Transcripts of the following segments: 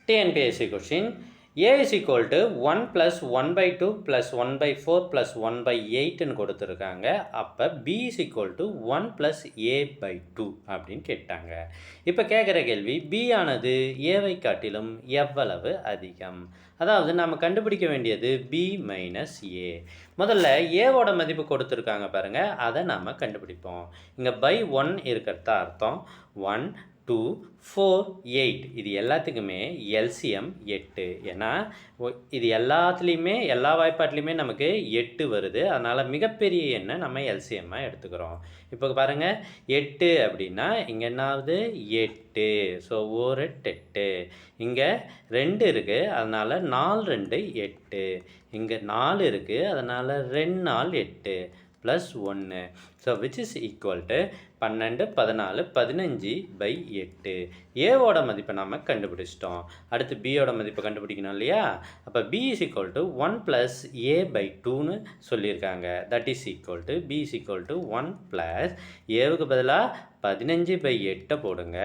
TNPSC question. A is equal to 1 plus 1 by 2 plus 1 by 4 plus 1 by 8 ன்னு கொடுத்துருக்காங்க. அப்போ B is equal to 1 plus A by 2 அப்படின்னு கேட்டாங்க. இப்போ கேட்குற கேள்வி B ஆனது Aவை காட்டிலும் எவ்வளவு அதிகம்? அதாவது நம்ம கண்டுபிடிக்க வேண்டியது B மைனஸ் A. முதல்ல ஏவோட மதிப்பு கொடுத்துருக்காங்க பாருங்கள், அதை நாம் கண்டுபிடிப்போம். இங்கே பை 1 இருக்கிறதா அர்த்தம். 1 2 4 8 இது எல்லாத்துக்குமே எல்சிஎம் 8. ஏன்னா இது எல்லாத்துலேயுமே எல்லா வாய்ப்பாட்லேயுமே நமக்கு 8 வருது. அதனால் மிகப்பெரிய எண்ணை நம்ம எல்சிஎம்மாக எடுத்துக்கிறோம். இப்போ பாருங்கள் 8 அப்படின்னா இங்கே என்னாவது 8. ஸோ 1 8. இங்கே 2 இருக்குது, அதனால் 4 2 8. இங்கே 4 இருக்குது, அதனால் 2 4 8 plus 1. So which is equal to 12 14 15 by 8. ஏவோட மதிப்பை நாம் கண்டுபிடிச்சிட்டோம். அடுத்து பியோட மதிப்பை கண்டுபிடிக்கணும் இல்லையா? அப்போ B is equal to 1 plus A by 2ன்னு சொல்லியிருக்காங்க. That is equal to B is equal to 1 plus ஏவுக்கு பதிலாக 15 பை 8 போடுங்க.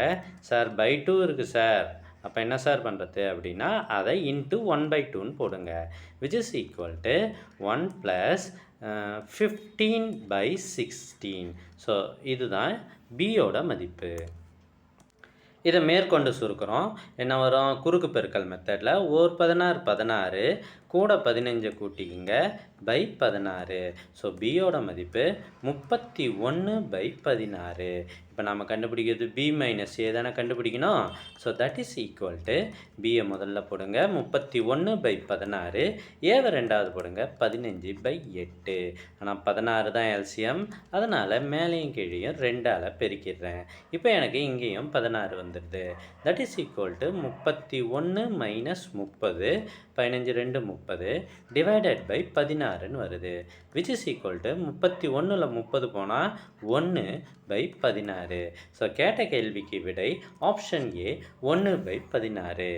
சார் பை 2 இருக்குது சார், அப்போ என்ன சார் பண்ணுறது அப்படின்னா அதை இன்ட்டு 1 பை 2ன்னு போடுங்க. Which is equal to 1 plus 15 by 16. So இதுதான் பியோட மதிப்பு. இதை மேற்கொண்டு சுருக்கிறோம். என்ன வரும்? குறுக்கு பெருக்கல் மெத்தடில் ஓர் 16 16 கூட 15 கூட்டிக்குங்க பை 16. ஸோ பியோட மதிப்பு 31 பை 16. இப்போ நம்ம கண்டுபிடிக்கிறது பி மைனஸ் ஏ தானே கண்டுபிடிக்கணும். So that is equal to பியை முதல்ல போடுங்க 31 பை 16, ஏவை ரெண்டாவது போடுங்க 15 பை 8. ஆனால் 16 தான் எல்சிஎம், அதனால் மேலேயும் கீழேயும் 2ஆல் பெருக்கிடுறேன். இப்போ எனக்கு இங்கேயும் 16 வந்துடுது. That is equal to 31 minus 30, 15 2 30 divided by 16ன்னு வருது. விச் இஸ் ஈக்குவல் டு 31ல் 30 போனால் 1 பை 16. ஸோ கேட்ட கேள்விக்கு விடை ஆப்ஷன் ஏ 1 பை 16.